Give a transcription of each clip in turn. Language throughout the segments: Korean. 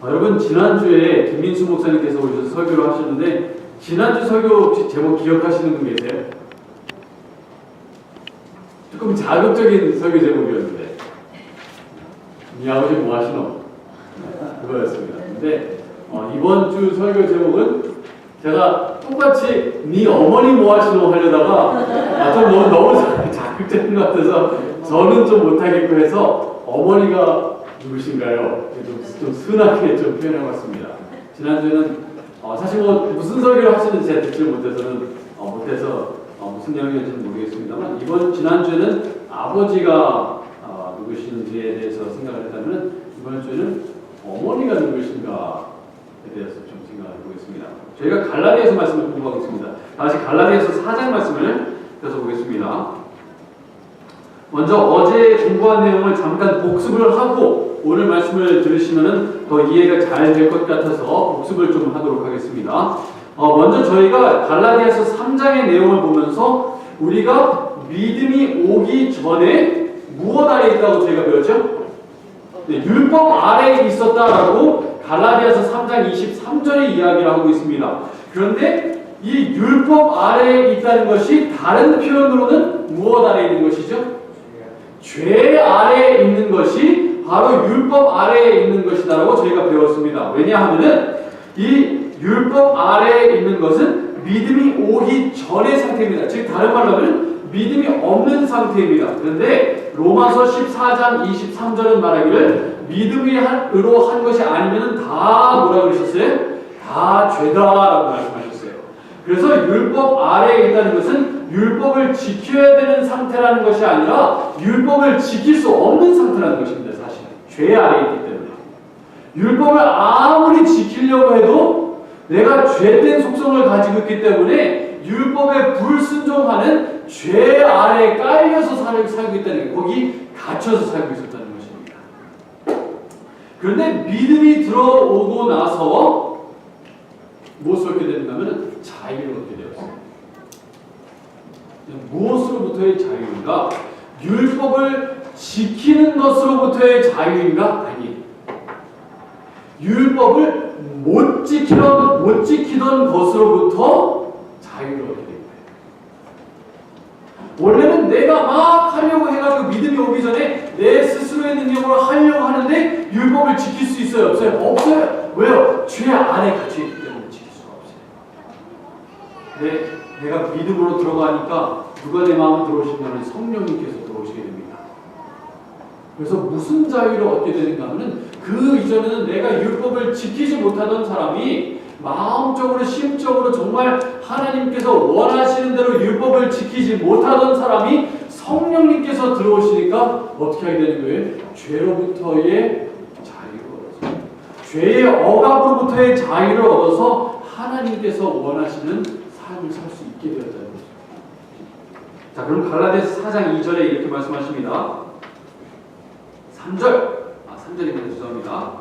여러분 지난주에 김민수 목사님께서 오셔서 설교를 하셨는데 지난주 설교 혹시 제목 기억하시는 분 계세요? 조금 자극적인 설교 제목이었는데 네 아버지 뭐 하시노? 그거였습니다. 근데 이번 주 설교 제목은 제가 똑같이 네 어머니 뭐 하시노 하려다가 좀 너무 자극적인 것 같아서 저는 좀 못하겠고 해서 어머니가 누구신가요? 좀 순하게 좀 표현해봤습니다. 지난주에는 사실 무슨 설교를 하시는지 제가 듣지 못해서 무슨 내용이었는지는 모르겠습니다만 지난주에는 아버지가 누구신지에 대해서 생각을 했다면 이번 주에는 어머니가 누구신가에 대해서 좀 생각해 보겠습니다. 저희가 갈라디아서 말씀을 공부하겠습니다. 다시 갈라디아서 4장 말씀을 펴서보겠습니다. 먼저 어제 공부한 내용을 잠깐 복습을 하고 오늘 말씀을 들으시면 더 이해가 잘 될 것 같아서 복습을 좀 하도록 하겠습니다. 먼저 저희가 갈라디아서 3장의 내용을 보면서 우리가 믿음이 오기 전에 무엇 아래 있다고 저희가 배웠죠? 율법 아래에 있었다라고 갈라디아서 3장 23절의 이야기를 하고 있습니다. 그런데 이 율법 아래에 있다는 것이 다른 표현으로는 무엇 아래에 있는 것이죠? 죄 아래에 있는 것이 바로 율법 아래에 있는 것이다라고 저희가 배웠습니다. 왜냐하면은 이 율법 아래에 있는 것은 믿음이 오기 전의 상태입니다. 즉 다른 말로 하면 믿음이 없는 상태입니다. 그런데 로마서 14장 23절은 말하기를 믿음으로 한 것이 아니면 다 뭐라고 그러셨어요? 다 죄다라고 말씀하셨어요. 그래서 율법 아래에 있다는 것은 율법을 지켜야 되는 상태라는 것이 아니라 율법을 지킬 수 없는 상태라는 것입니다. 사실 죄 아래에 있기 때문에 율법을 아무리 지키려고 해도 내가 죄된 속성을 가지고 있기 때문에 율법에 불순종하는 죄 아래에 깔려서 살고 있다는 게 거기 갇혀서 살고 있었다는 것입니다. 그런데 믿음이 들어오고 나서 무엇을 얻게 되는가 하면 자유를 얻게 되었어요. 무엇으로부터의 자유인가? 율법을 지키는 것으로부터의 자유인가? 아니. 율법을 못 지키던 것으로부터 자유를 얻게 됩니다. 원래는 내가 막 하려고 해가지고 믿음이 오기 전에 내 스스로의 능력으로 하려고 하는데 율법을 지킬 수 있어요? 없어요? 없어요. 왜요? 죄 안에 갇혀있기 때문에 지킬 수가 없어요. 내가 믿음으로 들어가니까 누가 내 마음에 들어오시냐면 성령님께서 들어오시게 됩니다. 그래서 무슨 자유를 얻게 되는가 하면 그 이전에는 내가 율법을 지키지 못하던 사람이 마음적으로 심적으로 정말 하나님께서 원하시는 대로 율법을 지키지 못하던 사람이 성령님께서 들어오시니까 어떻게 하게 되는 거예요? 죄로부터의 자유를 얻어서 죄의 억압으로부터의 자유를 얻어서 하나님께서 원하시는 삶을 살 수 있게 되었다는 거죠. 자, 그럼 갈라디아서 4장 2절에 이렇게 말씀하십니다. 3절입니다. 죄송합니다.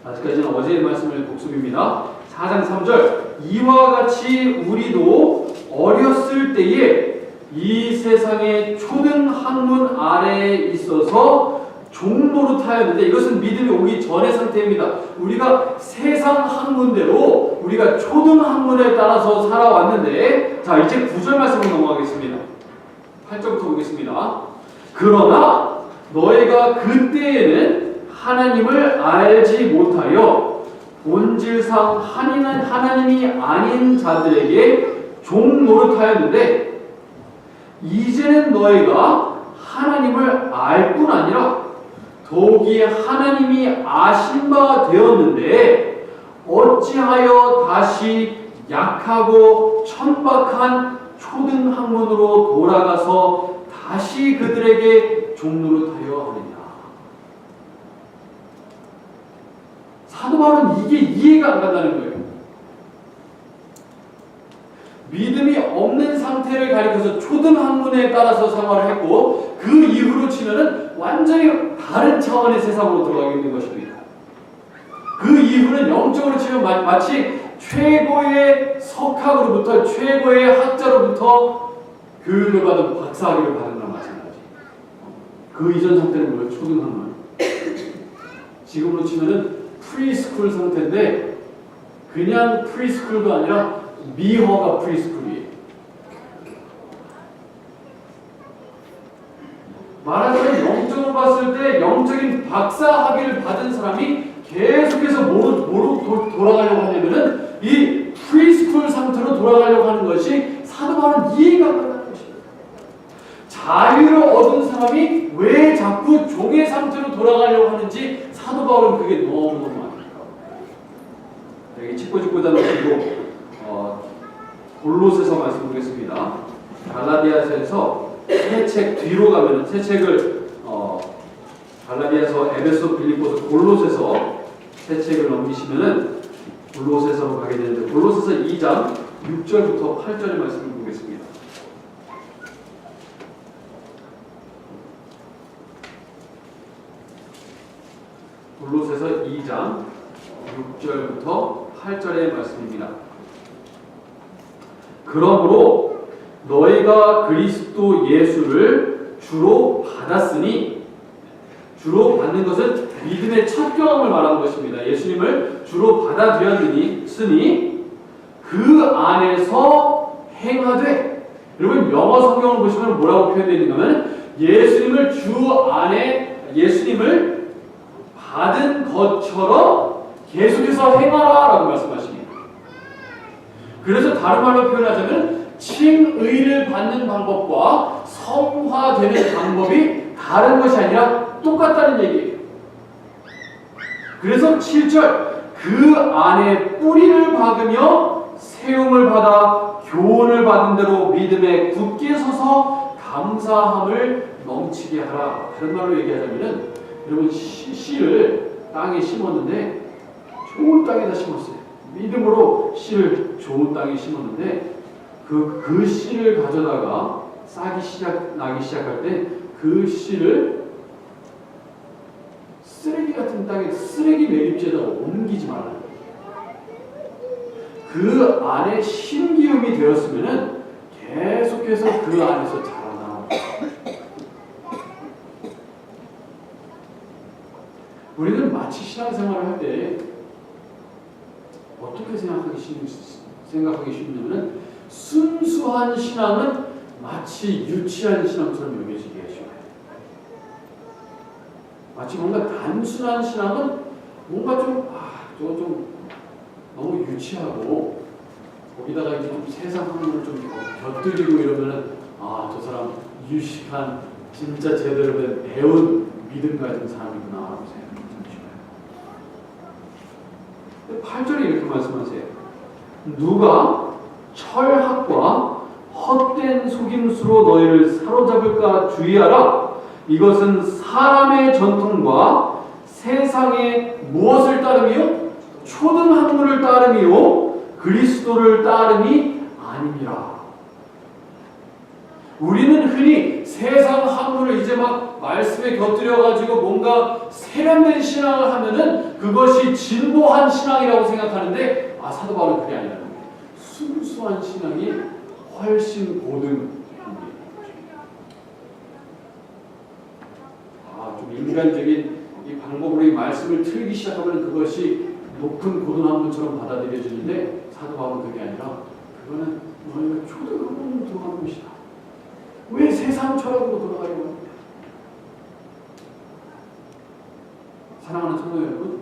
아직까지는 어제의 말씀을 복습입니다. 4장 3절 이와 같이 우리도 어렸을 때에 이 세상의 초등 학문 아래에 있어서 종노릇하였는데 이것은 믿음이 오기 전의 상태입니다. 우리가 세상 학문대로 우리가 초등 학문에 따라서 살아왔는데 자 이제 9절 말씀으로 넘어가겠습니다. 8절부터 보겠습니다. 그러나 너희가 그때에는 하나님을 알지 못하여 본질상 하나님이 아닌 자들에게 종노릇하였는데 이제는 너희가 하나님을 알 뿐 아니라 더욱이 하나님이 아신 바 되었는데 어찌하여 다시 약하고 천박한 초등학문으로 돌아가서 다시 그들에게 종노릇하여 하느냐. 사도 바울은 이게 이해가 안 간다는 거예요. 믿음이 없는 상태를 가리켜서 초등학문에 따라서 생활을 했고 그 이후로 치면은 완전히 다른 차원의 세상으로 들어가게 되는 것입니다. 그 이후는 영적으로 치면 마치 최고의 석학으로부터 최고의 학자로부터 교육을 받은 박사학위를 받은 거랑 마찬가지. 그 이전 상태는 뭐예요? 초등학문. 지금으로 치면은 프리스쿨 상태인데 그냥 프리스쿨도 아니라 미허가 프리스쿨이에요. 말하자면 영적으로 봤을 때 영적인 박사 학위를 받은 사람이 계속해서 뭐로 돌아가려고 하냐면은 이 프리스쿨 상태로 돌아가려고 하는 것이 사도 바울은 이해가 안 가는 것입니다. 자유를 얻은 사람이 왜 자꾸 종의 상태로 돌아가려고 하는지 사도 바울은 그게 너무너무 안타까워요. 여기 짚고 나누시고 골로새서 말씀 보겠습니다. 갈라디아서에서 새 책 뒤로 가면은 새 책을 갈라디아서, 에베소, 빌립보서, 골로새서 새 책을 넘기시면은 골로새서로 가게 되는데 골로새서 2장 6절부터 8절의 말씀을 보겠습니다. 골로새서 2장 6절부터 8절의 말씀입니다. 그러므로 너희가 그리스도 예수를 주로 받았으니, 주로 받는 것은 믿음의 첫 경험을 말하는 것입니다. 예수님을 주로 받아들였으니 그 안에서 행하되, 여러분 영어 성경을 보시면 뭐라고 표현되어 있는가면 예수님을 예수님을 받은 것처럼 계속해서 행하라 라고 말씀하십니다. 그래서 다른 말로 표현하자면 칭의를 받는 방법과 성화되는 방법이 다른 것이 아니라 똑같다는 얘기예요. 그래서 7절 그 안에 뿌리를 박으며 세움을 받아 교훈을 받은 대로 믿음에 굳게 서서 감사함을 넘치게 하라. 다른 말로 얘기하자면 여러분 씨를 땅에 심었는데 좋은 땅에다 심었어요. 믿음으로 씨를 좋은 땅에 심었는데 그 씨를 가져다가 나기 시작할 때 그 씨를 쓰레기 같은 땅에 쓰레기 매립지에다 옮기지 말라는 거예요. 그 안에 신기움이 되었으면은 계속해서 그 안에서 자라나. 우리는 마치 신앙생활을 할 때 어떻게 생각하기 쉽냐면 순수한 신앙은 마치 유치한 신앙처럼 여겨지게 해줘요. 마치 뭔가 단순한 신앙은 뭔가 좀 너무 유치하고 거기다가 이제 좀 세상 학문을 좀 곁들이고 이러면은 저 사람 유식한 진짜 제대로 된 배운 믿음 가진 사람이구나 라고 생각하시나요? 8절에 이렇게 말씀하세요. 누가 철학과 헛된 속임수로 너희를 사로잡을까 주의하라. 이것은 사람의 전통과 세상의 무엇을 따름이요? 초등학문을 따름이요? 그리스도를 따름이 아닙니다. 우리는 흔히 세상 학문을 이제 막 말씀에 곁들여가지고 뭔가 세련된 신앙을 하면은 그것이 진보한 신앙이라고 생각하는데 사도 바울은 그게 아니라는 거예요. 순수한 신앙이 훨씬 고등. 좀 인간적인 이 방법으로 이 말씀을 틀기 시작하면 그것이 높은 고등학문처럼 받아들여지는데 사도 바울은 그게 아니라 그거는 너희가 초등학문으로 들어가는 것이다. 왜 세상 철학으로 돌아가려고 합니까? 사랑하는 성도 여러분,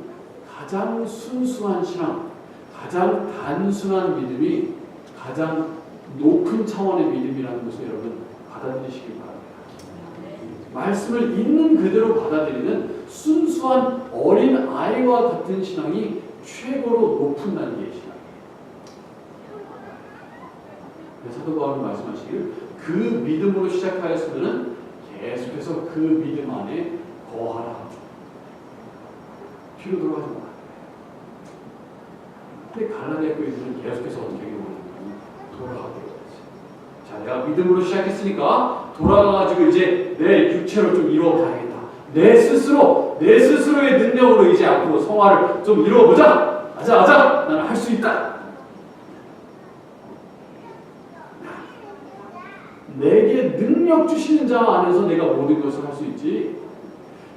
가장 순수한 신앙, 가장 단순한 믿음이 가장 높은 차원의 믿음이라는 것을 여러분 받아들이시기 바랍니다. 말씀을 있는 그대로 받아들이는 순수한 어린 아이와 같은 신앙이 최고로 높은 단계의 신앙이에요. 사도 바울은 말씀하시기를 그 믿음으로 시작하였으면 계속해서 그 믿음 안에 거하라. 뒤로 돌아가지 마라. 근데 갈라디아 교회들은 계속해서 어떻게 되냐면 돌아가게 되었어요. 자, 내가 믿음으로 시작했으니까 돌아가가지고 이제 내 육체로 좀 이루어가야겠다. 내 스스로의 능력으로 이제 앞으로 성화를 좀 이루어보자. 아자, 나는 할 수 있다. 내게 능력 주시는 자 안에서 내가 모든 것을 할 수 있지.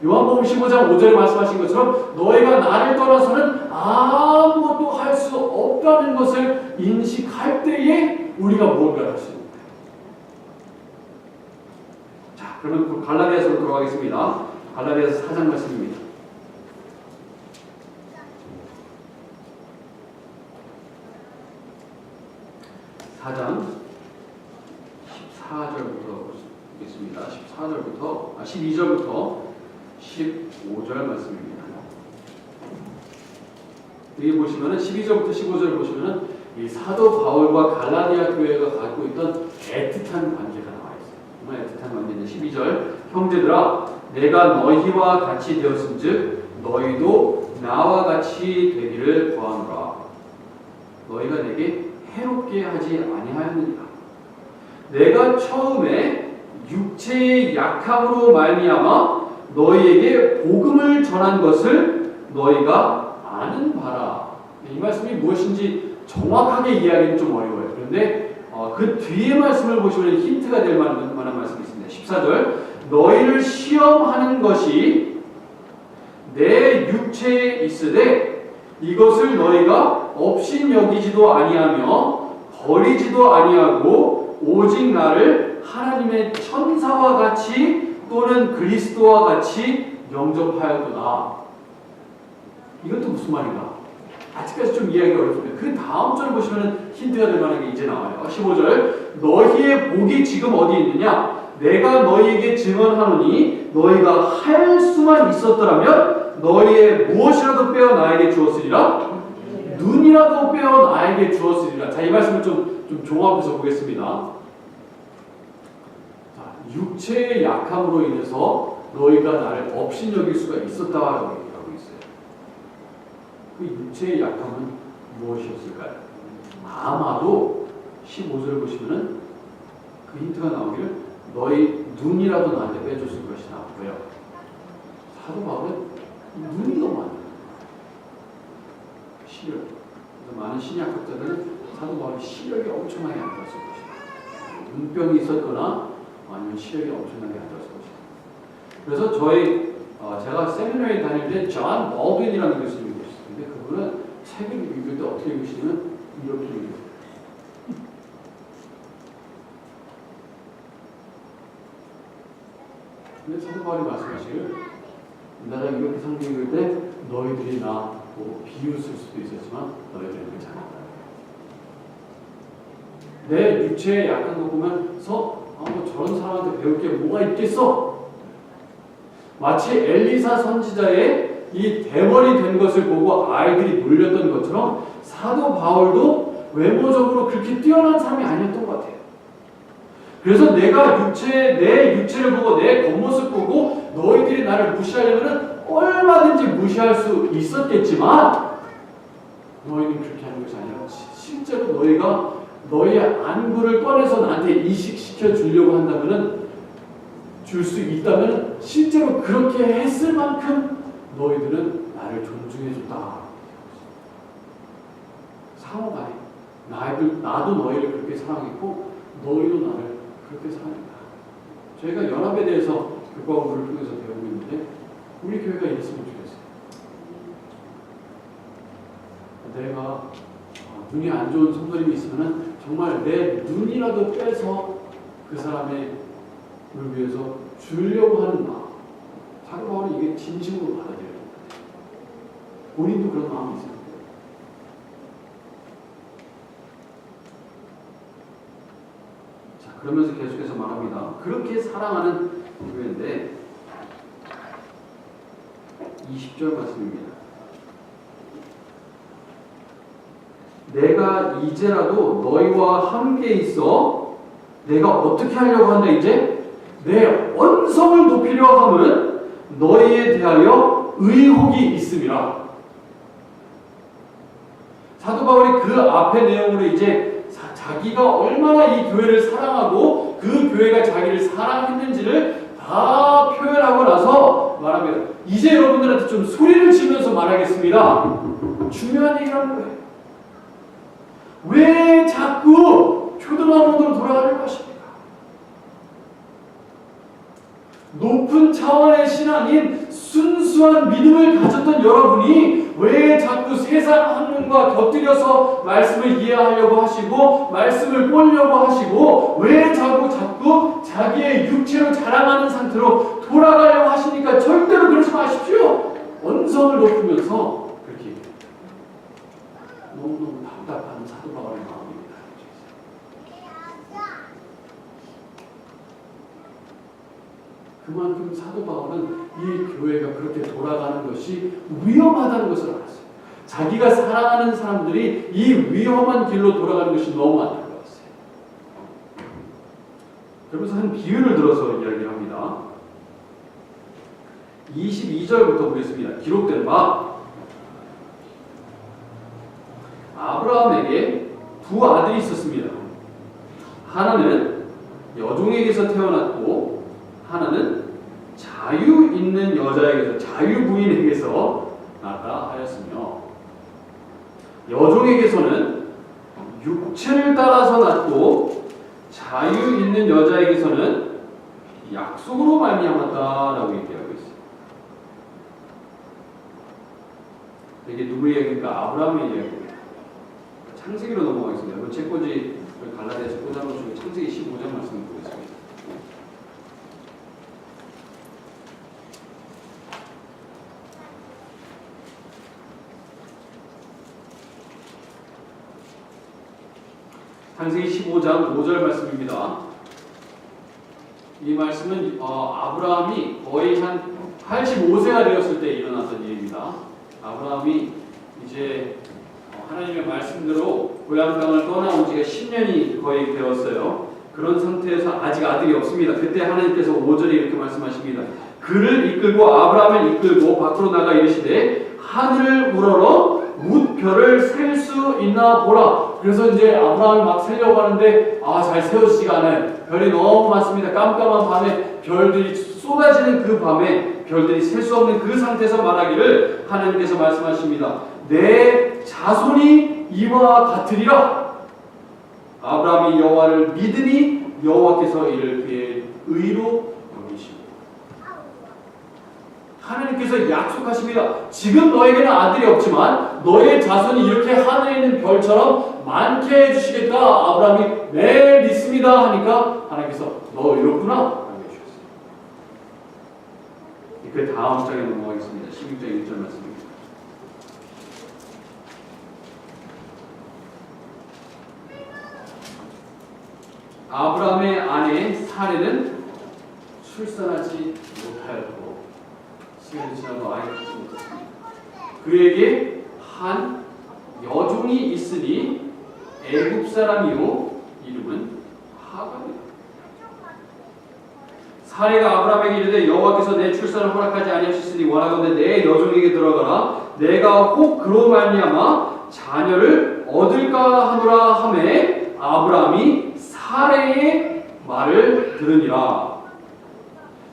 요한복음 15장 5절에 말씀하신 것처럼 너희가 나를 떠나서는 아무것도 할 수 없다는 것을 인식할 때에 우리가 무언가를 할 수 있는 거예요. 자, 그러면 갈라디아서로 돌아가겠습니다. 갈라디아서 4장 말씀입니다. 4장 14절부터 보겠습니다. 12절부터 15절 말씀입니다. 여기 보시면은 12절부터 15절 보시면은 이 사도 바울과 갈라디아 교회가 갖고 있던 애틋한 관계가 나와 있어요. 정말 애틋한 관계인데 12절 형제들아 내가 너희와 같이 되었은즉 너희도 나와 같이 되기를 구하노라. 너희가 내게 해롭게 하지 아니하였느니라. 내가 처음에 육체의 약함으로 말미암아 너희에게 복음을 전한 것을 너희가 아는 바라. 이 말씀이 무엇인지 정확하게 이해하기는 좀 어려워요. 그런데 그 뒤에 말씀을 보시면 힌트가 될 만한 말씀이 있습니다. 14절 너희를 시험하는 것이 내 육체에 있으되 이것을 너희가 업신 여기지도 아니하며 버리지도 아니하고 오직 나를 하나님의 천사와 같이 또는 그리스도와 같이 영접하였구나. 이것도 무슨 말인가? 아직까지 좀 이해하기가 어렵습니다. 그 다음 절 보시면 힌트가 될 만한 게 이제 나와요. 15절 너희의 복이 지금 어디 있느냐? 내가 너희에게 증언하노니 너희가 할 수만 있었더라면 너희의 무엇이라도 빼어 나에게 주었으리라. 눈이라도 빼어 나에게 주었으리라. 자, 이 말씀을 좀 종합해서 보겠습니다. 자, 육체의 약함으로 인해서 너희가 나를 업신여길 수가 있었다라고 얘기하고 있어요. 그 육체의 약함은 무엇이었을까요? 아마도 15절을 보시면은 그 힌트가 나오기를 너희 눈이라도 나한테 빼줬을 것이다. 왜요? 사도 바울은 눈이 너무 많아요. 시력. 그래서 많은 신약학자들은 사도 바울이 시력이 엄청나게 안 좋았을 것이다. 눈병이 있었거나 아니면 시력이 엄청나게 안 좋았을 것이다. 그래서 제가 세미나에 다닐 때 존 볼든이라는 교수님이 계셨는데 그분은 책을 읽을 때 어떻게 읽으시냐면 이렇게 읽어요. 근데 사도 바울이 말씀하시기를 내가 이렇게 성경 읽을 때 너희들이 나 보고 비웃을 수도 있었지만 너희들은 괜찮았다. 내 육체의 약한 거 보면서 뭐 저런 사람한테 배울 게 뭐가 있겠어? 마치 엘리사 선지자의 이 대머리 된 것을 보고 아이들이 놀렸던 것처럼 사도 바울도 외모적으로 그렇게 뛰어난 사람이 아니었던 것 같아요. 그래서 내가 내 육체를 보고 내 겉모습 보고 너희들이 나를 무시하려면 얼마든지 무시할 수 있었겠지만 너희는 그렇게 하는 것이 아니라 실제로 너희가 너희의 안구를 꺼내서 나한테 이식시켜 주려고 한다면 줄 수 있다면 실제로 그렇게 했을 만큼 너희들은 나를 존중해 줬다. 상호간에 나도 너희를 그렇게 사랑했고 너희도 나를 그렇게 사랑했다. 저희가 연합에 대해서 교과 공부를 통해서 배우고 있는데 우리 교회가 이랬으면 좋겠어요. 내가 눈이 안 좋은 성도님이 있으면 정말 내 눈이라도 빼서 그 사람을 위해서 주려고 하는 마음. 사도 바울은 이게 진심으로 받아들여야 됩니다. 본인도 그런 마음이 있어요. 자, 그러면서 계속해서 말합니다. 그렇게 사랑하는 교회인데 20절 말씀입니다. 내가 이제라도 너희와 함께 있어 내가 어떻게 하려고 한다 이제? 내 언성을 높이려 함은 너희에 대하여 의혹이 있음이라. 사도 바울이 그 앞의 내용으로 이제 자기가 얼마나 이 교회를 사랑하고 그 교회가 자기를 사랑했는지를 다 표현하고 나서 말합니다. 이제 여러분들한테 좀 소리를 치면서 말하겠습니다. 중요한 얘기라는 거예요. 왜 자꾸 초등학문으로 돌아가려고 하십니까? 높은 차원의 신앙인 순수한 믿음을 가졌던 여러분이 왜 자꾸 세상 학문과 곁들여서 말씀을 이해하려고 하시고 말씀을 보려고 하시고 왜 자꾸 자기의 육체로 자랑하는 상태로 돌아가려고 하시니까 절대로 그러지 마십시오. 언성을 높이면서 그렇게 너무너무 답답한 사도 바울의 마음입니다. 그만큼 사도 바울은 이 교회가 그렇게 돌아가는 것이 위험하다는 것을 알았어요. 자기가 사랑하는 사람들이 이 위험한 길로 돌아가는 것이 너무 안타까웠어요. 그러면서 한 비유를 들어서 이야기를 합니다. 22절부터 보겠습니다. 기록된 바 아브라함에게 두 아들이 있었습니다. 하나는 여종에게서 태어났고 하나는 자유 있는 여자에게서 자유 부인에게서 낳았다 하였으며 여종에게서는 육체를 따라서 낳고 자유 있는 여자에게서는 약속으로 말미암았다라고 얘기하고 있어요. 이게 누구의 얘기입니까? 아브라함의 이야기입니다. 창세기로 넘어가겠습니다. 여러분 책꽂이 갈라디아서 꽂아놓으시고 창세기 15장 말씀을 보겠습니다. 창세기 15장 5절 말씀입니다. 이 말씀은 아브라함이 거의 한 85세가 되었을 때 일어났던 일입니다. 아브라함이 이제 하나님의 말씀대로 고향 땅을 떠나온 지가 10년이 거의 되었어요. 그런 상태에서 아직 아들이 없습니다. 그때 하나님께서 5절에 이렇게 말씀하십니다. 그를 이끌고 아브라함을 이끌고 밖으로 나가 이르시되 하늘을 우러러 뭇별을 셀 수 있나 보라. 그래서 이제 아브라함이 막 세려고 하는데 잘 세워지지가 않아요. 별이 너무 많습니다. 깜깜한 밤에 별들이 쏟아지는 그 밤에 별들이 셀 수 없는 그 상태에서 말하기를 하나님께서 말씀하십니다. 내 자손이 이와 같으리라. 아브라함이 여호와를 믿으니 여호와께서 이를 그의 의로 여기시고 하나님께서 약속하십니다. 지금 너에게는 아들이 없지만 너의 자손이 이렇게 하늘에 있는 별처럼 많게 해주시겠다. 아브라함이 네 믿습니다 하니까 하나님께서 너 이렇구나 라고 해주셨어요. 그 다음 장에 넘어가겠습니다. 16장 1절 말씀입니다. 아브라함의 아내 사레는 출산하지 못하였고 시간이 지나도 아이를 낳지 못했습니다. 그에게 한 여종이 있으니 애굽 사람이요 이름은 하갈이다. 사레가 아브라함에게 이르되 여호와께서 내 출산을 허락하지 아니하셨으니 원하건대 내 여종에게 들어가라. 내가 혹 그로 말미암아 자녀를 얻을까 하노라 하매 아브라함이 사레의 말을 들으니라.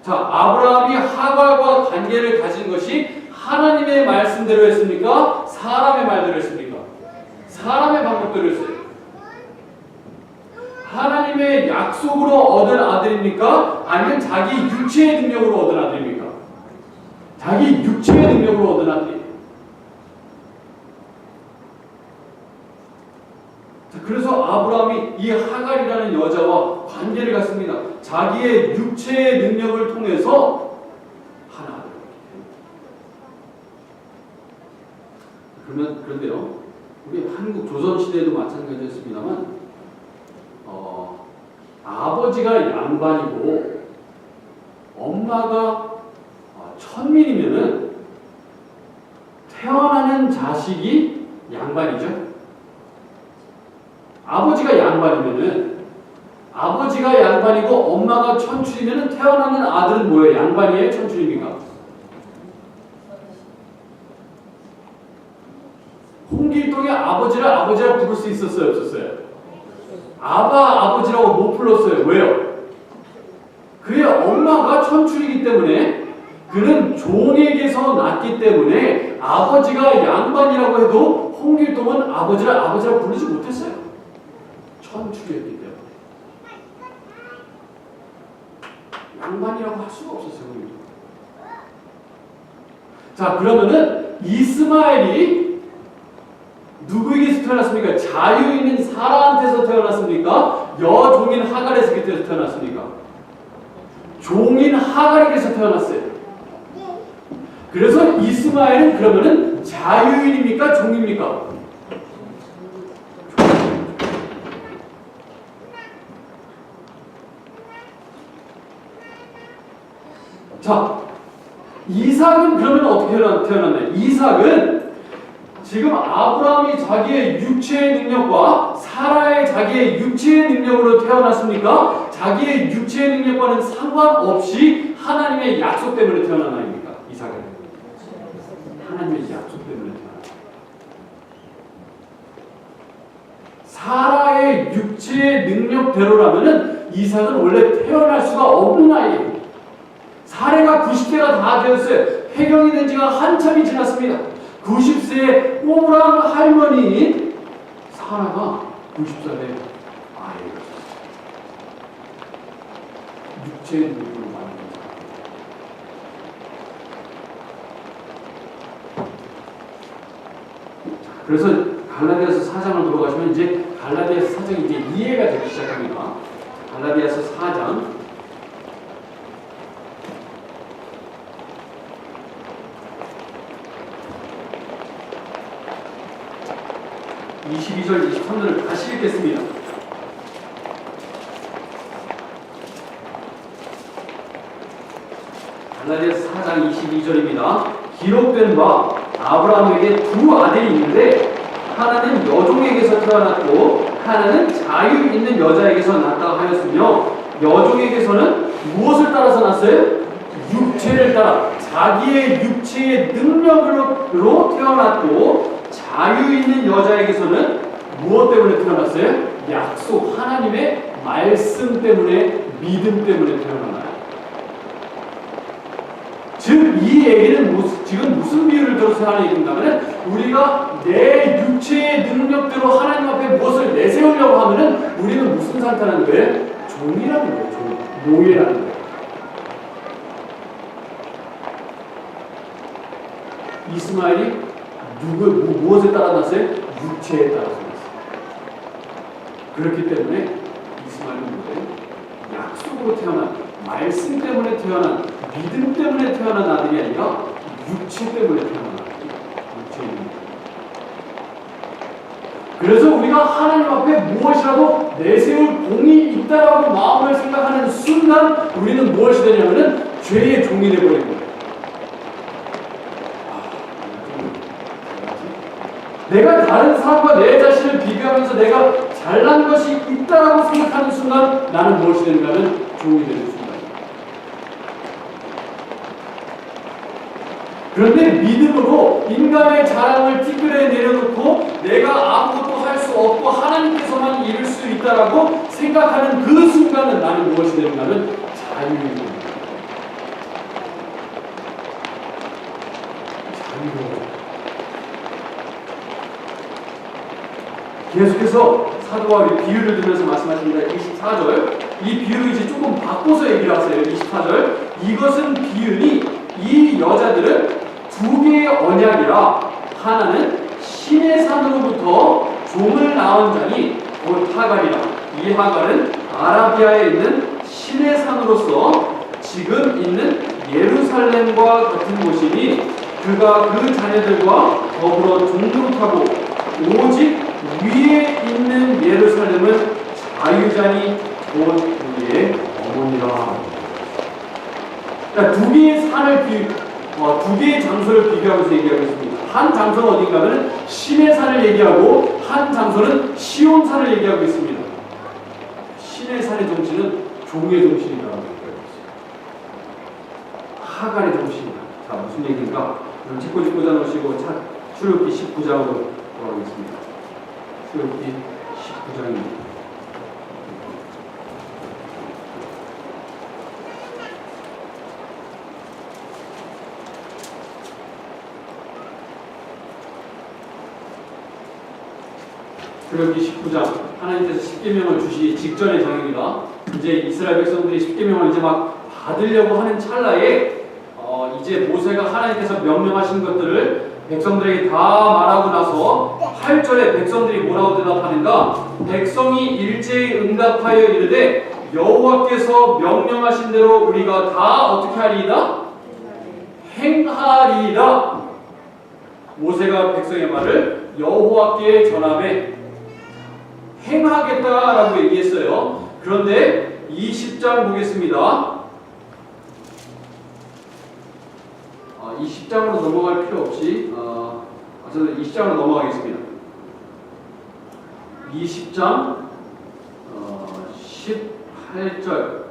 자, 아브라함이 하갈과 관계를 가진 것이 하나님의 말씀대로 했습니까? 사람의 말대로 했습니까? 사람의 방법대로 했어요. 하나님의 약속으로 얻은 아들입니까? 아니면 자기 육체의 능력으로 얻은 아들입니까? 자기 육체의 능력으로 얻은 아들이에요. 그래서 아브라함이 이 하갈이라는 여자와 관계를 갖습니다. 자기의 육체의 능력을 통해서 하나. 그런데요, 우리 한국 조선시대에도 마찬가지였습니다만 아버지가 양반이고 엄마가 천민이면은 태어나는 자식이 양반이죠. 아버지가 양반이면은 아버지가 양반이고 엄마가 천출이면은 태어나는 아들은 뭐예요? 양반이에요? 천출입니까? 홍길동의 아버지를 아버지라고 부를 수 있었어요? 없었어요? 아버지라고 못 불렀어요. 왜요? 그의 엄마가 천출이기 때문에 그는 종에게서 났기 때문에 아버지가 양반이라고 해도 홍길동은 아버지라고 부르지 못했어요. 천출이었기 때문에. 양반이라고 할 수가 없었어요. 자, 그러면은 이스마엘이 누구에게서 태어났습니까? 자유 있는 사라한테서 태어났습니까? 여종인 하갈에서 태어났습니까? 종인 하갈에게서 태어났어요. 그래서 이스마엘은 그러면은 자유인입니까? 종입니까? 자, 이삭은 그러면 어떻게 태어났나요? 이삭은 지금 아브라함이 자기의 육체의 능력과 사라의 자기의 육체의 능력으로 태어났습니까? 자기의 육체의 능력과는 상관없이 하나님의 약속 때문에 태어난 아이입니까? 이삭은 하나님의 약속 때문에 태어났습니다. 사라의 육체의 능력대로라면은 이삭은 원래 태어날 수가 없는 아이예요. 사례가 90세가 다 되었어요. 폐경이 된 지가 한참이 지났습니다. 90세의 꼬부랑 할머니인 사라가 90살에 아이를 육체의 능력으로 만듭니다. 그래서 갈라디아서 4장을 들어가시면 이제 갈라디아서 4장이 이제 이해가 되기 시작합니다. 갈라디아서 4장 22절, 23절을 다시 읽겠습니다. 갈라디아서 4장 22절입니다. 기록된 바 아브라함에게 두 아들이 있는데 하나는 여종에게서 태어났고 하나는 자유 있는 여자에게서 났다 하였으며 여종에게서는 무엇을 따라서 났어요? 육체를 따라 자기의 육체의 능력으로 태어났고 자유 있는 여자에게서는 무엇 때문에 태어났어요? 약속, 하나님의 말씀 때문에, 믿음 때문에 태어나나요? 즉, 이 얘기는 지금 무슨 비유를 들어서 하는 얘기인가면 우리가 내 육체의 능력대로 하나님 앞에 무엇을 내세우려고 하면은 우리는 무슨 상태라는 거예요? 종이라는 거예요. 종, 노예라는 거예요. 이스마엘이 무엇에 따라 났어요? 육체에 따라서 났어요. 그렇기 때문에 이스마엘은 뭐예요? 약속으로 태어난, 말씀 때문에 태어난, 믿음 때문에 태어난 아들이 아니라 육체 때문에 태어난 아들이 육체입니다. 그래서 우리가 하나님 앞에 무엇이라도 내세울 공이 있다라고 마음을 생각하는 순간 우리는 무엇이 되냐면은 죄의 종이 되어버린 거예요. 내가 다른 사람과 내 자신을 비교하면서 내가 잘난 것이 있다라고 생각하는 순간 나는 무엇이 되는가 하면 종이 되는 순간입니다. 그런데 믿음으로 인간의 자랑을 띠끌에 내려놓고 내가 아무것도 할 수 없고 하나님께서만 이룰 수 있다라고 생각하는 그 순간은 나는 무엇이 되는가 하면 자유인 겁니다. 자유로워. 계속해서 사도 바울이 비유를 들면서 말씀하십니다. 24절. 이 비유를 이제 조금 바꿔서 얘기를 하세요. 24절. 이것은 비유니 이 여자들은 두 개의 언약이라 하나는 신의 산으로부터 종을 낳은 자니 곧 하갈이라. 이 하갈은 아라비아에 있는 신의 산으로서 지금 있는 예루살렘과 같은 곳이니 그가 그 자녀들과 더불어 종으로 타고 오직 위에 있는 예루살렘은 자유자니 곧 우리의 어머니라. 그러니까 두 개의 산을 두 개의 장소를 비교하면서 얘기하고 있습니다. 한 장소는 어딘가 하면 신의 산을 얘기하고 한 장소는 시온산을 얘기하고 있습니다. 신의 산의 정신은 종의 정신이라고 얘기하고 있습니다. 하갈의 정신이다. 자, 무슨 얘기인가? 그럼 책꽂이 꽂아놓으시고 출애굽기 19장으로 돌아가겠습니다. 출애굽기 19장입니다. 출애굽기 19장 하나님께서 십계명을 주시기 직전의 장입니다. 이제 이스라엘 백성들이 십계명을 이제 막 받으려고 하는 찰나에 이제 모세가 하나님께서 명령하신 것들을 백성들에게 다 말하고 나서 8절에 백성들이 뭐라고 대답하는가? 백성이 일제히 응답하여 이르되 여호와께서 명령하신 대로 우리가 다 어떻게 하리이다? 행하리이다. 모세가 백성의 말을 여호와께 전하매 행하겠다라고 얘기했어요. 그런데 20장 보겠습니다. 20장으로 넘어갈 필요 없이 저는 20장으로 넘어가겠습니다. 20장 18절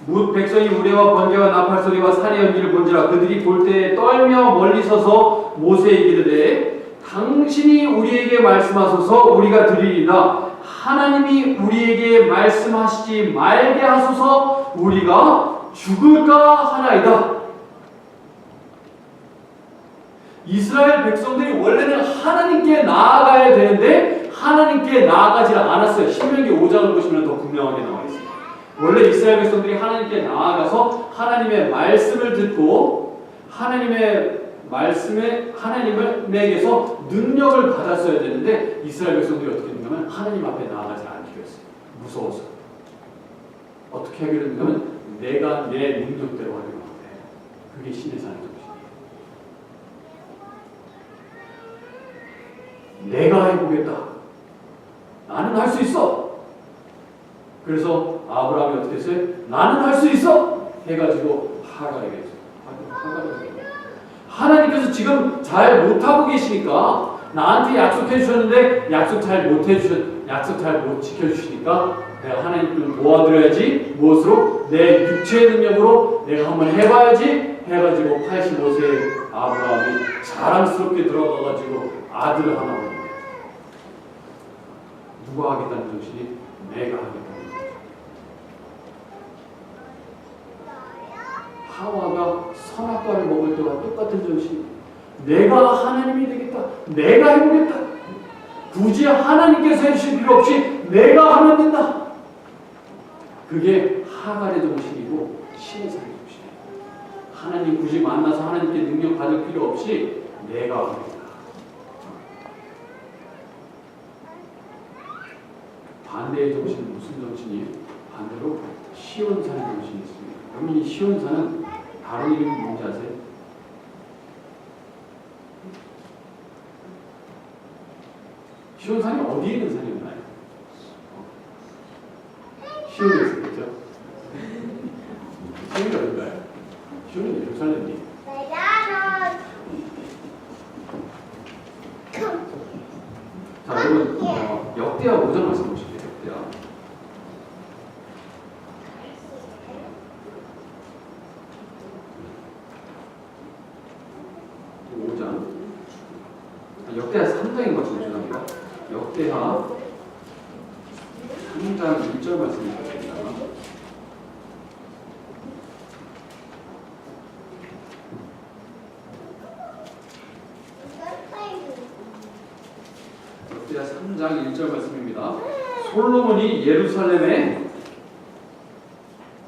뭇 백성이 우레와 번개와 나팔 소리와 산의 연기를 본지라 그들이 볼 때에 떨며 멀리 서서 모세에게 이르되 당신이 우리에게 말씀하소서 우리가 들으리이다. 하나님이 우리에게 말씀하시지 말게 하소서 우리가 죽을까 하나이다. 이스라엘 백성들이 원래는 하나님께 나아가야 되는데 하나님께 나아가지 않았어요. 신명기 5장을 보시면 더 분명하게 나와 있습니다. 원래 이스라엘 백성들이 하나님께 나아가서 하나님의 말씀을 듣고 하나님의 말씀에 하나님에게서 능력을 받았어야 되는데 이스라엘 백성들이 어떻게 했냐면 하나님 앞에 나아가지 않기로 했어요. 무서워서. 어떻게 하기로 했냐면 내가 내 능력대로 하기로 한대. 그게 신의 사는 정신이에요. 내가 해보겠다. 나는 할 수 있어. 그래서 아브라함이 어떻게 했어요? 나는 할 수 있어. 해가지고 하갈에게 했어요. 하나님께서 지금 잘 못하고 계시니까 나한테 약속해 주셨는데 약속 잘 못 지켜주시니까 내가 하나님을 모아드려야지. 무엇으로? 내 육체의 능력으로 내가 한번 해봐야지 해가지고 85세의 아브라함이 자랑스럽게 들어가가지고 아들을 하나 얻는 거예요. 누가 하겠다는 정신이 내가 하겠다는 정신. 하와가 선악과를 먹을 때와 똑같은 정신. 내가 하나님이 되겠다. 내가 해보겠다. 굳이 하나님께서 해주실 필요 없이 내가 하면 된다. 그게 하갈의 정신이고 신의 사의 정신이에요. 하나님 굳이 만나서 하나님께 능력 받을 필요 없이 내가 하겠다. 반대의 정신은 무슨 정신이에요? 반대로 시온산의 정신이 있습니다. 여러분 이 시온산은 다른 이름이 뭔지 아세요? 시온산이 어디에 있는 산이었나요? 시온에 있었겠죠? 시온이 어딘가요? 시온은 예루살렘이에요. 자, 여러분 역대하 5장 말씀 보실게요. 역대하 5장 역대하 3장인 것 같은데 죄송합니다. 역대하 3장 1절 말씀입니다. 역대하 3장 1절 말씀입니다. 솔로몬이 예루살렘에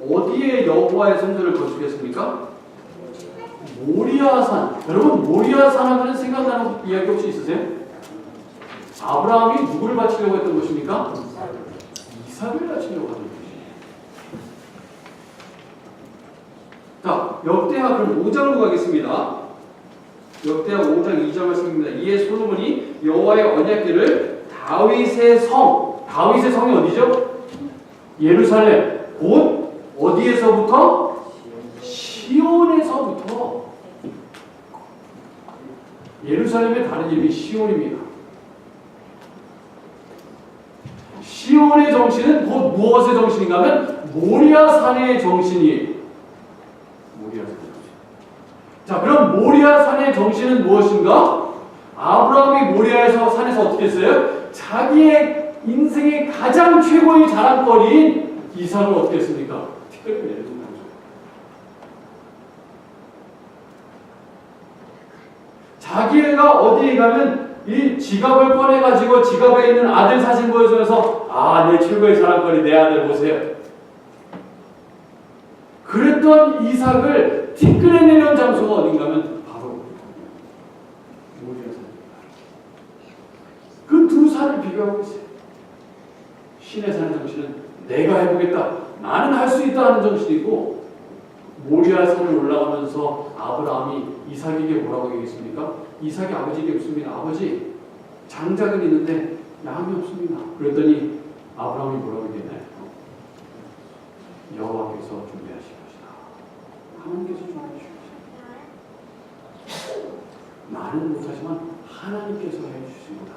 어디에 여호와의 성전을 건축했습니까? 모리아산. 여러분 모리아산 하면 생각나는 이야기 혹시 있으세요? 아브라함이 누구를 바치려고 했던 것입니까? 이삭을 바치려고 하던 것이에요. 자, 역대하 그럼 5장으로 가겠습니다. 역대하 5장 2절 말씀입니다. 이에 솔로몬이 여호와의 언약궤를 다윗의 성이 어디죠? 예루살렘. 곧 어디에서부터? 시온에서부터. 예루살렘의 다른 이름이 시온입니다. 시온의 정신은 곧 무엇의 정신인가 하면 모리아산의 정신이에요. 모리아산 정신. 자, 그럼 모리아산의 정신은 무엇인가? 아브라함이 모리아에서 산에서 어떻게 했어요? 자기의 인생의 가장 최고의 자랑거리인 이삭을 어떻게 했습니까? 티끌을 내려준 거죠. 자기가 어디에 가면 이 지갑을 꺼내가지고 지갑에 있는 아들 사진 보여주면서 내 최고의 자랑거리 내 아들 보세요. 그랬던 이삭을 티끌어내는 장소가 어딘가 하면 바로 모리아 산입니다. 그 두 산을 비교하고 있어요. 신의 산의 정신은 내가 해보겠다, 나는 할 수 있다 하는 정신이 있고, 모리아 산을 올라가면서 아브라함이 이삭에게 뭐라고 얘기했습니까? 이삭이 아버지에게 묻습니다. 아버지, 장작은 있는데 양이 없습니다. 그랬더니 아브라함이 뭐라고 얘기했나요? 여호와께서 준비하실 것이다. 하나님께서 준비하실 것이다. 나는 못하지만 하나님께서 해주십니다.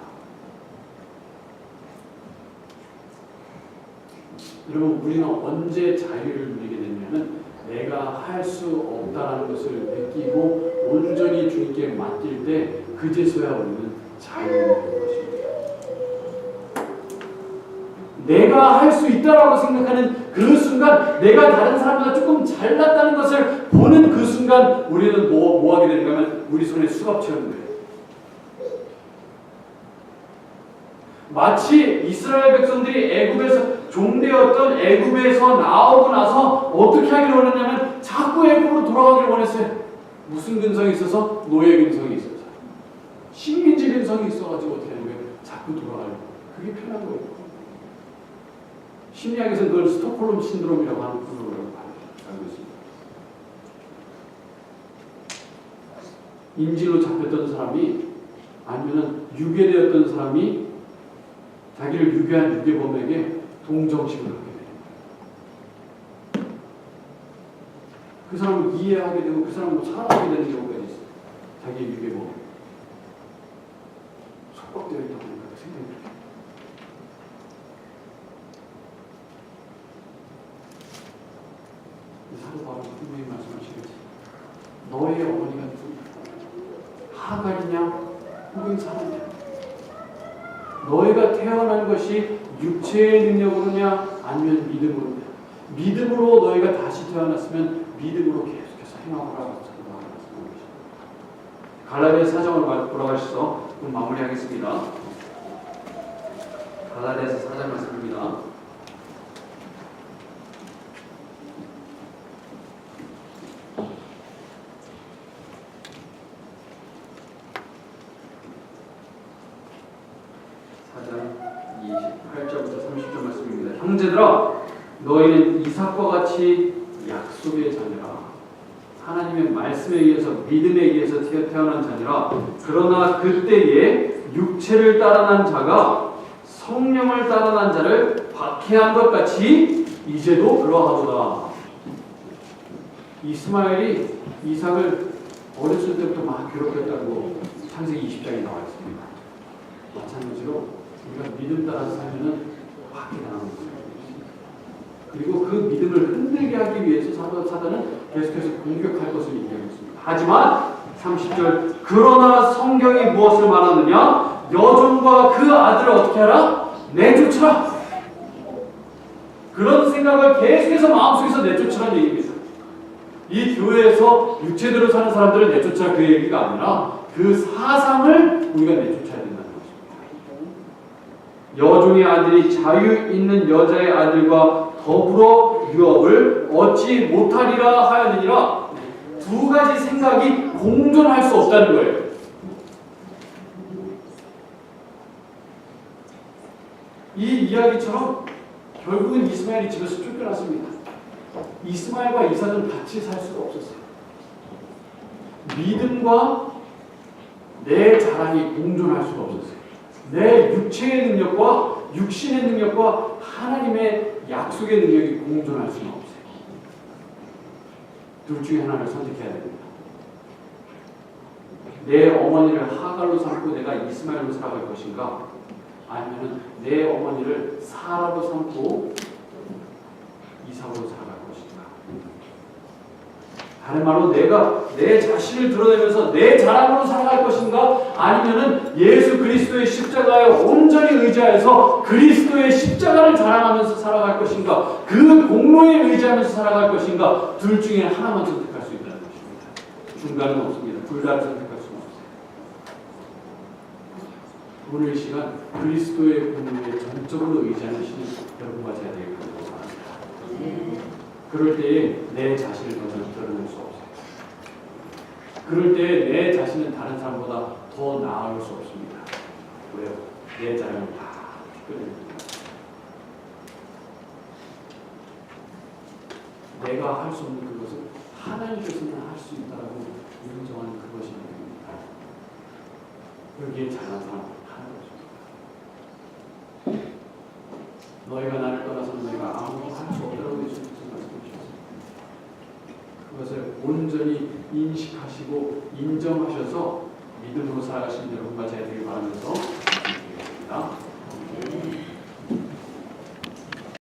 여러분, 우리는 언제 자유를 누리게 되냐면 내가 할 수 없다라는 것을 느끼고 온전히 주님께 맡길 때 그제서야 우리는 자유를 누리는 것입니다. 내가 할 수 있다라고 생각하는 그 순간, 내가 다른 사람보다 조금 잘났다는 것을 보는 그 순간 우리는 뭐 하게 되는가 하면 우리 손에 수갑채우는 거예요. 마치 이스라엘 백성들이 애굽에서 종되었던 애굽에서 나오고 나서 어떻게 하기를 원했냐면 자꾸 애굽으로 돌아가기를 원했어요. 무슨 근성이 있어서? 노예 근성이 있어서, 식민지 근성이 있어가지고 어떻게 하는 거예요? 자꾸 돌아가려고. 그게 편한 거예요. 심리학에서는 그걸 스톡홀름 신드롬이라고 하는 구조라고 알고 있습니다. 인질로 잡혔던 사람이 아니면 유괴되었던 사람이 자기를 유괴한 유괴범에게 동정심을 하게 됩니다. 그 사람을 이해하게 되고 그 사람을 사랑하게 되는 경우가 있어요. 자기의 유괴범. 속박되어 있다고 생각이 들어요. 사도 바울은 분명히 말씀하시겠지. 너의 어머니가 누구냐? 하갈이냐? 혹은 사라냐? 너희가 태어난 것이 육체의 능력으로냐? 아니면 믿음으로냐? 믿음으로 너희가 다시 태어났으면 믿음으로 계속해서 행하라고 사도 바울은 말씀하십니다. 갈라디아서 4장으로 돌아가셔서 마무리하겠습니다. 갈라디아서 4장 말씀입니다. 형제들아, 너희는 이삭과 같이 약속의 자녀라. 하나님의 말씀에 의해서 믿음에 의해서 태어난 자녀라. 그러나 그때에 육체를 따라난 자가 성령을 따라난 자를 박해한 것 같이 이제도 그러하도다. 이스마엘이 이삭을 어렸을 때부터 막 괴롭혔다고 창세기 20장에 나와 있습니다. 마찬가지로 우리가 믿음 따라서 살면은 박해당하는 거예요. 그리고 그 믿음을 흔들게 하기 위해서 사단은 계속해서 공격할 것을 얘기하고 있습니다. 하지만 30절, 그러나 성경이 무엇을 말하느냐? 여종과 그 아들을 어떻게 하라? 내쫓으라. 그런 생각을 계속해서 마음속에서 내쫓으라는 얘기입니다. 이 교회에서 육체대로 사는 사람들을 내쫓으라 그 얘기가 아니라 그 사상을 우리가 내쫓아야 된다는 것입니다. 여종의 아들이 자유 있는 여자의 아들과 더불어 유업을 얻지 못하리라 하였느니라. 두 가지 생각이 공존할 수 없다는 거예요. 이 이야기처럼 결국은 이스마엘이 집에서 쫓겨났습니다. 이스마엘과 이삭은 같이 살 수가 없었어요. 믿음과 내 자랑이 공존할 수가 없었어요. 내 육체의 능력과 육신의 능력과 하나님의 약속의 능력이 공존할 수는 없어요. 둘 중에 하나를 선택해야 됩니다. 내 어머니를 하갈로 삼고 내가 이스마엘로 살아갈 것인가? 아니면 내 어머니를 사라로 삼고 이삭으로 살아갈 것인가? 다른 말로 내가 내 자신을 드러내면서 내 자랑으로 살아갈 것인가? 아니면은 예수 그리스도의 십자가에 온전히 의지하여서 그리스도의 십자가를 자랑하면서 살아갈 것인가? 그 공로에 의지하면서 살아갈 것인가? 둘 중에 하나만 선택할 수 있다는 것입니다. 중간은 없습니다. 둘 다를 선택할 수는 없어요. 오늘 이 시간 그리스도의 공로에 전적으로 의지하는 신이 여러분과 제가 되길 바랍니다. 그럴 때에 내 자신을 더 드러낼 수 없어요. 그럴 때에 내 자신은 다른 사람보다 더 나을 수 없습니다. 왜요? 내 자랑을 다 끌어냅니다. 내가 할 수 없는 그것을 하나님께서는 할 수 있다고 인정하는 그것이 됩니다. 여기에 잘난 사람 하나도 없습니다. 너희가 나를 떠나서는 너희가 아무것도 할 수 없다고 예수님께서 말씀해 주셨습니다. 그것을 온전히 인식하시고 인정하셔서 믿음으로 살아가시는 여러분과 제가 되길 바라면서 말씀드리겠습니다.